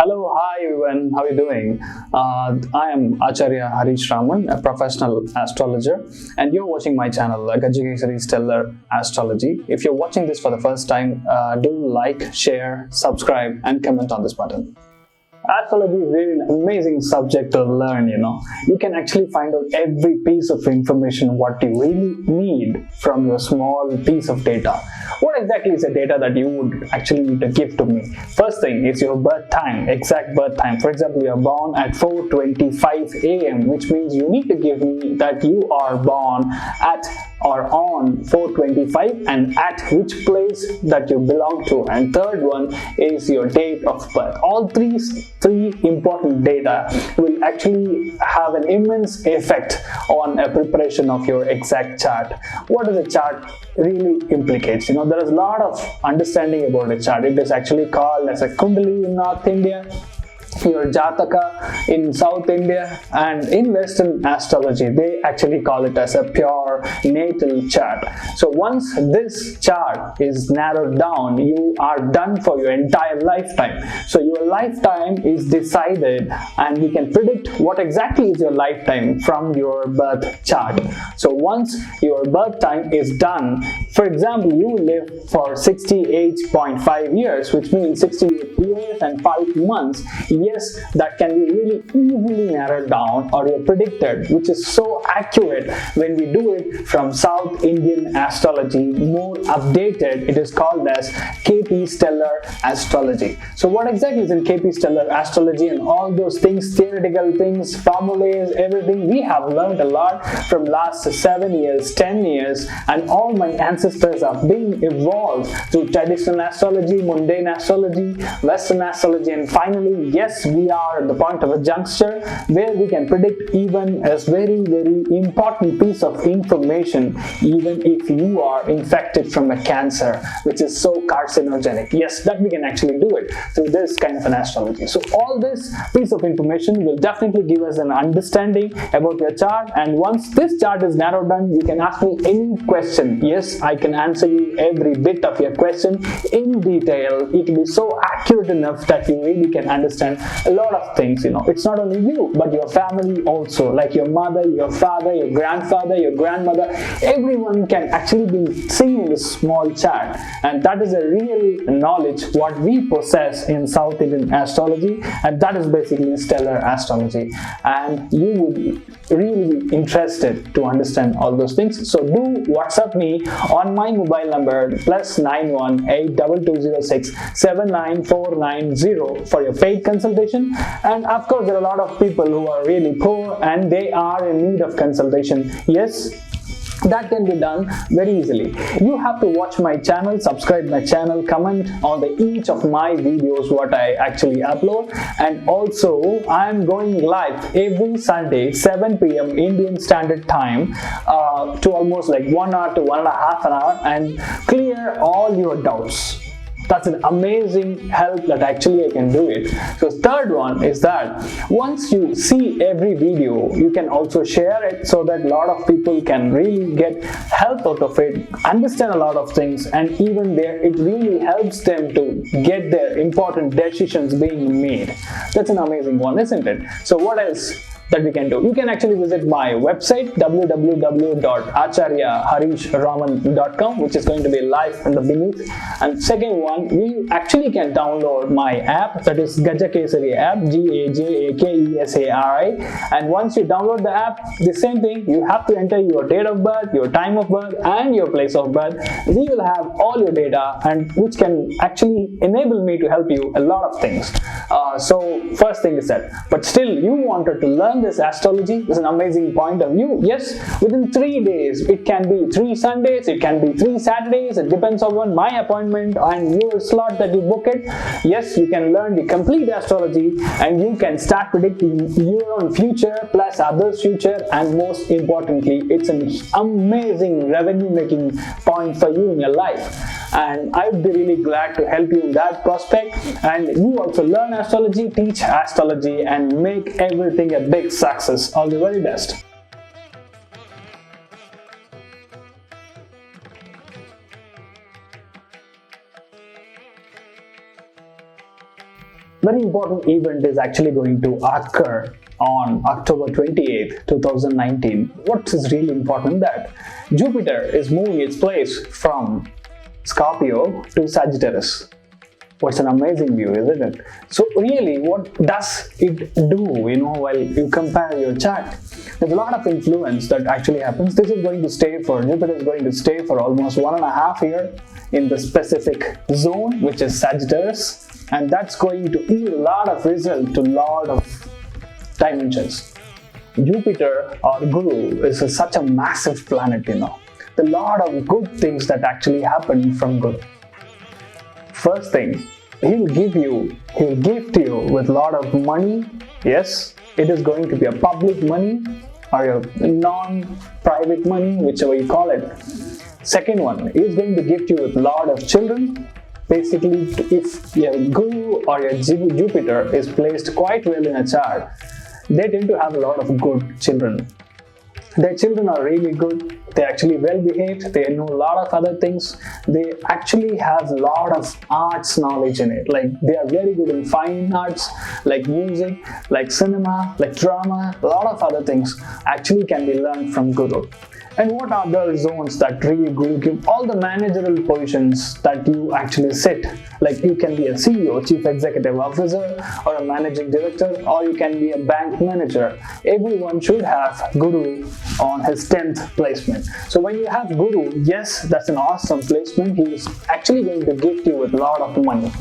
Hello, hi everyone, how are you doing? I am AcharyaaHareeshRaman, a professional astrologer, and you're watching my channel, GajakesariStellarAstrology. If you're watching this for the first time, do like, share, subscribe, and comment on this button. Astrology is really an amazing subject to learn, You can actually find out every piece of information what you really need from your small piece of data. What exactly is the data that you would actually need to give to me? First thing is your birth time, exact birth time. For example, you are born at 4:25 a.m., which means you need to give me that you are born at or on 4:25 and at which place that you belong to. And third one is your date of birth. All three important data will actually have an immense effect on a preparation of your exact chart. What does a chart really implicates? There is a lot of understanding about a chart. It is actually called as a kundali in North India, your Jataka in South India, and in Western astrology they actually call it as a pure natal chart. So once this chart is narrowed down, you are done for your entire lifetime. So your lifetime is decided, and we can predict what exactly is your lifetime from your birth chart. So once your birth time is done, for example, you live for 68.5 years, which means 68 years and 5 months. Yes, that can be really easily narrowed down or predicted, which is so accurate when we do it from South Indian astrology, more updated. It is called as KP Stellar Astrology. So what exactly is in KP Stellar Astrology and all those things, theoretical things, formulas, everything we have learned a lot from last 7 years, 10 years, and all my ancestors are being evolved through traditional astrology, mundane astrology, Western astrology, and finally, yes, we are at the point of a juncture where we can predict even a very, very important piece of information, even if you are infected from a cancer, which is so carcinogenic. Yes, that we can actually do it through this kind of an astrology. So all this piece of information will definitely give us an understanding about your chart, and once this chart is narrowed down, you can ask me any question. Yes, I can answer you every bit of your question in detail. It will be so accurate enough that you really can understand a lot of things. It's not only you but your family also, like your mother, your father, your grandfather, your grandmother. Everyone can actually be seen in this small chart, and that is a real knowledge what we possess in South Indian astrology, and that is basically stellar astrology. And you would really be interested to understand all those things. So do WhatsApp me on my mobile number +91 8206 79490 for your paid consultation. And of course, there are a lot of people who are really poor and they are in need of consultation. Yes, that can be done very easily. You have to watch my channel, subscribe my channel, comment on each of my videos what I actually upload, and also I am going live every Sunday 7 p.m. Indian Standard Time to almost like 1 hour to 1.5 hours, and clear all your doubts. That's an amazing help that actually I can do it. So third one is that once you see every video, you can also share it so that a lot of people can really get help out of it, understand a lot of things, and even there it really helps them to get their important decisions being made. That's an amazing one, isn't it? So what else that we can do? You can actually visit my website www.AcharyaaHareeshRaman.com, which is going to be live in the beneath. And second one, you actually can download my app, that is Gajakesari app, GAJAKESARI. And once you download the app, the same thing, you have to enter your date of birth, your time of birth, and your place of birth. We will have all your data, and which can actually enable me to help you a lot of things. So first thing is that, but still you wanted to learn this astrology, is an amazing point of view. Yes, within 3 days, it can be 3 Sundays, it can be 3 Saturdays, it depends on my appointment and your slot that you book it. Yes, you can learn the complete astrology, and you can start predicting your own future plus others' future, and most importantly, it's an amazing revenue making point for you in your life. And I would be really glad to help you in that prospect, and you also learn astrology, teach astrology, and make everything a big success. All the very best. Very important event is actually going to occur on October 28th, 2019. What is really important that Jupiter is moving its place from Scorpio to Sagittarius. What's an amazing view, isn't it? So really, what does it do, while you compare your chart? There's a lot of influence that actually happens. This is going to stay for, Jupiter is going to stay for almost 1.5 years in the specific zone, which is Sagittarius. And that's going to yield a lot of result to a lot of dimensions. Jupiter or Guru is such a massive planet, The lot of good things that actually happen from Guru. First thing, he'll gift you with a lot of money. Yes, it is going to be a public money or a non-private money, whichever you call it. Second one, he's going to gift you with a lot of children. Basically, if your Guru or your Jupiter is placed quite well in a chart, they tend to have a lot of good children. Their children are really good, they're actually well behaved, they know a lot of other things, they actually have a lot of arts knowledge in it, like they are very good in fine arts, like music, like cinema, like drama, a lot of other things actually can be learned from Guru. And what are the zones that really Guru give? All the managerial positions that you actually sit, like you can be a CEO, Chief Executive Officer, or a Managing Director, or you can be a bank manager. Everyone should have Guru on his 10th placement. So when you have Guru, yes, that's an awesome placement. He is actually going to gift you with a lot of money.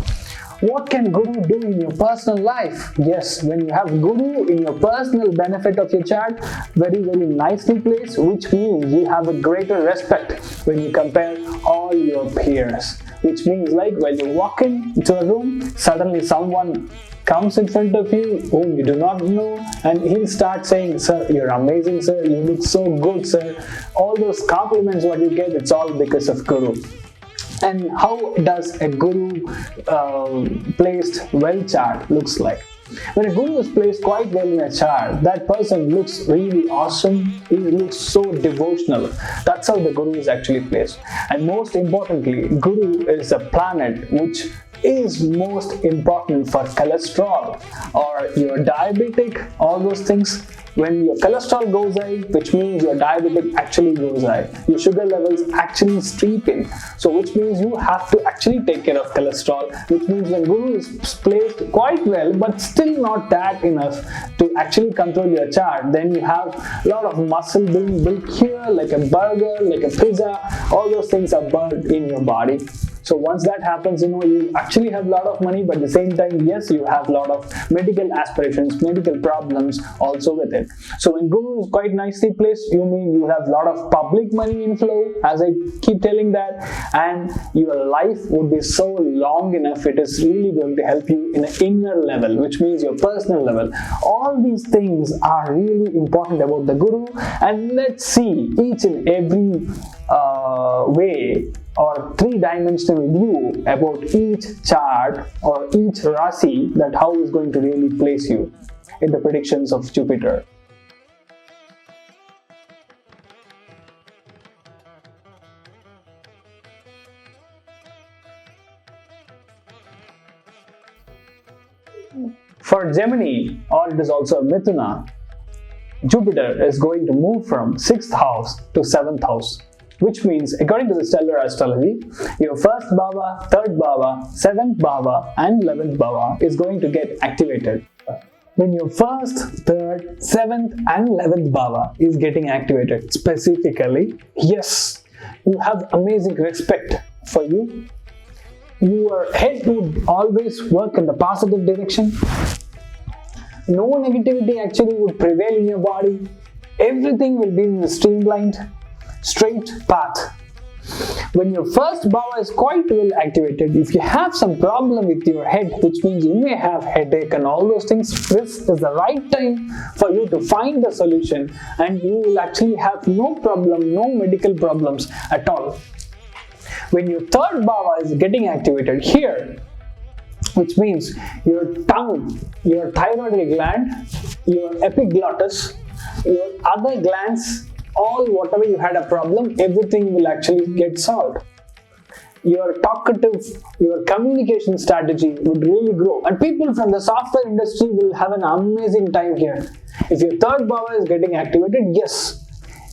What can Guru do in your personal life? Yes, when you have Guru in your personal benefit of your chart, very, very nicely placed, which means you have a greater respect when you compare all your peers. Which means like when you walk into a room, suddenly someone comes in front of you whom you do not know, and he'll start saying, "Sir, you're amazing, sir, you look so good, sir." All those compliments what you get, it's all because of Guru. And how does a Guru placed well chart looks like? When a Guru is placed quite well in a chart, that person looks really awesome. He looks so devotional. That's how the Guru is actually placed. And most importantly, Guru is a planet which is most important for cholesterol or you're diabetic, all those things. When your cholesterol goes high, which means your diabetic actually goes high. Your sugar levels actually streaking. So which means you have to actually take care of cholesterol, which means when Guru is placed quite well, but still not that enough to actually control your chart, then you have a lot of muscle being built here, like a burger, like a pizza, all those things are burned in your body. So once that happens, you actually have a lot of money, but at the same time, yes, you have a lot of medical aspirations, medical problems also with it. So when Guru is quite nicely placed, you mean you have a lot of public money inflow, as I keep telling that, and your life would be so long enough, it is really going to help you in an inner level, which means your personal level. All these things are really important about the Guru, and let's see each and every way or three-dimensional view about each chart or each Rasi, that how is going to really place you in the predictions of Jupiter. For Gemini, or it is also Mithunam, Jupiter is going to move from 6th house to 7th house. Which means, according to the stellar astrology, your 1st Bhava, 3rd Bhava, 7th Bhava and 11th Bhava is going to get activated. When your 1st, 3rd, 7th and 11th Bhava is getting activated specifically, yes, you have amazing respect for you. Your head would always work in the positive direction. No negativity actually would prevail in your body. Everything will be in a streamlined, straight path. When your 1st Bhava is quite well activated, if you have some problem with your head, which means you may have headache and all those things, this is the right time for you to find the solution, and you will actually have no problem, no medical problems at all. When your 3rd Bhava is getting activated here, which means your tongue, your thyroid gland, your epiglottis, your other glands, all whatever you had a problem, everything will actually get solved. your talkative, your communication strategy would really grow. And people from the software industry will have an amazing time here. If your third bhava is getting activated, yes,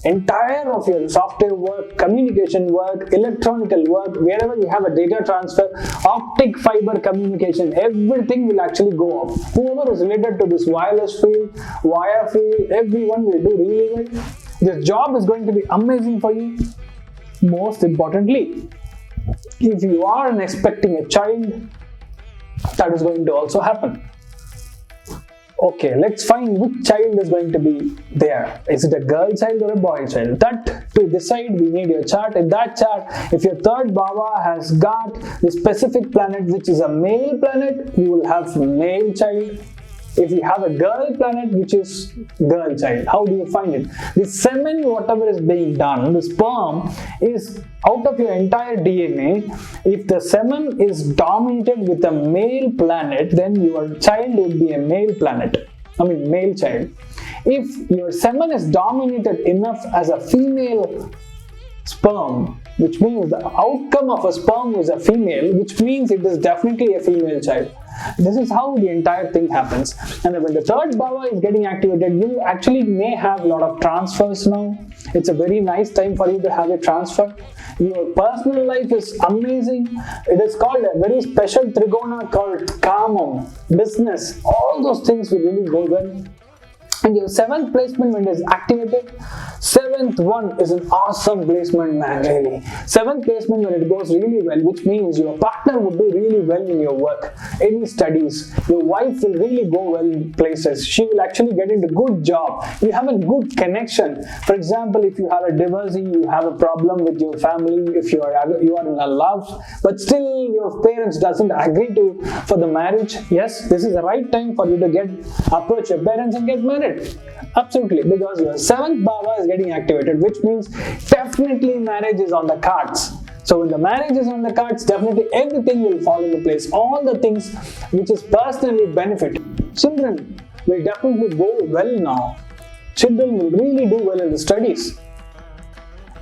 entire of your software work, communication work, electronical work, wherever you have a data transfer, optic fiber communication, everything will actually go up. Whoever is related to this wireless field, wire field, everyone will do really well. This job is going to be amazing for you. Most importantly, if you are expecting a child, that is going to also happen. Okay, let's find which child is going to be there. Is it a girl child or a boy child? That to decide, we need your chart. In that chart, if your third bhava has got the specific planet which is a male planet, you will have male child. If you have a girl planet which is girl child, how do you find it? The semen, whatever is being done, the sperm is out of your entire DNA. If the semen is dominated with a male planet, then your child would be a male planet. Male child. If your semen is dominated enough as a female sperm, which means the outcome of a sperm is a female, which means it is definitely a female child. This is how the entire thing happens. And when the third bhava is getting activated, you actually may have a lot of transfers now. It's a very nice time for you to have a transfer. Your personal life is amazing. It is called a very special trigona called kamam, business. All those things will really go well. And your 7th placement, when it is activated, 7th one is an awesome placement, man, really. 7th placement when it goes really well, which means your partner would do really well in your work, any studies. Your wife will really go well in places. She will actually get into good job. You have a good connection. For example, if you have a divorcee, you have a problem with your family, if you are in a love, but still your parents doesn't agree for the marriage, yes, this is the right time for you to approach your parents and get married. Absolutely, because your 7th bhava is getting activated, which means definitely marriage is on the cards. So when the marriage is on the cards, definitely everything will fall into place. All the things which is personally benefit. Children will definitely go well now. Children will really do well in the studies.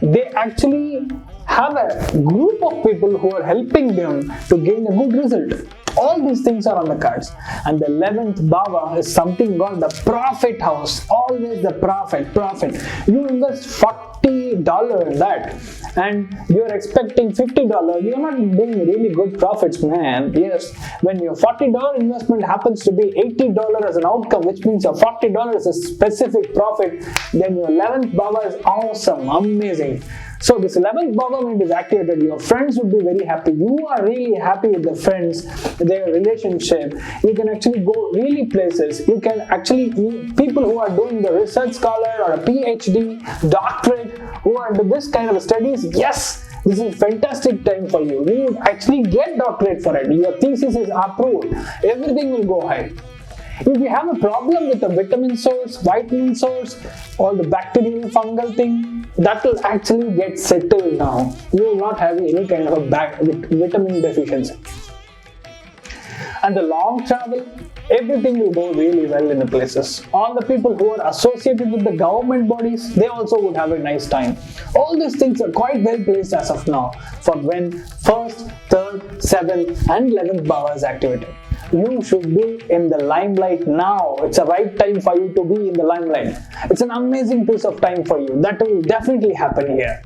They actually have a group of people who are helping them to gain a good result. All these things are on the cards. And the 11th bhava is something called the profit house. Always the profit. You invest $40 in that and you're expecting $50. You're not doing really good profits, man. Yes, when your $40 investment happens to be $80 as an outcome, which means your $40 is a specific profit, then your 11th bhava is awesome, amazing. So this 11th bhava, when it is activated, your friends would be very happy. You are really happy with the friends, their relationship. You can actually go really places. You can actually meet people who are doing the research scholar or a PhD, doctorate, who are into this kind of studies. Yes, this is a fantastic time for you. You would actually get doctorate for it. Your thesis is approved. Everything will go high. If you have a problem with the vitamin source, vitamin source, or the bacterial fungal thing, that will actually get settled now. You will not have any kind of a vitamin deficiency. And the long travel, everything will go really well in the places. All the people who are associated with the government bodies, they also would have a nice time. All these things are quite well placed as of now for when 1st, 3rd, 7th and 11th bhava is activated. You should be in the limelight now. It's a right time for you to be in the limelight. It's an amazing piece of time for you. That will definitely happen here.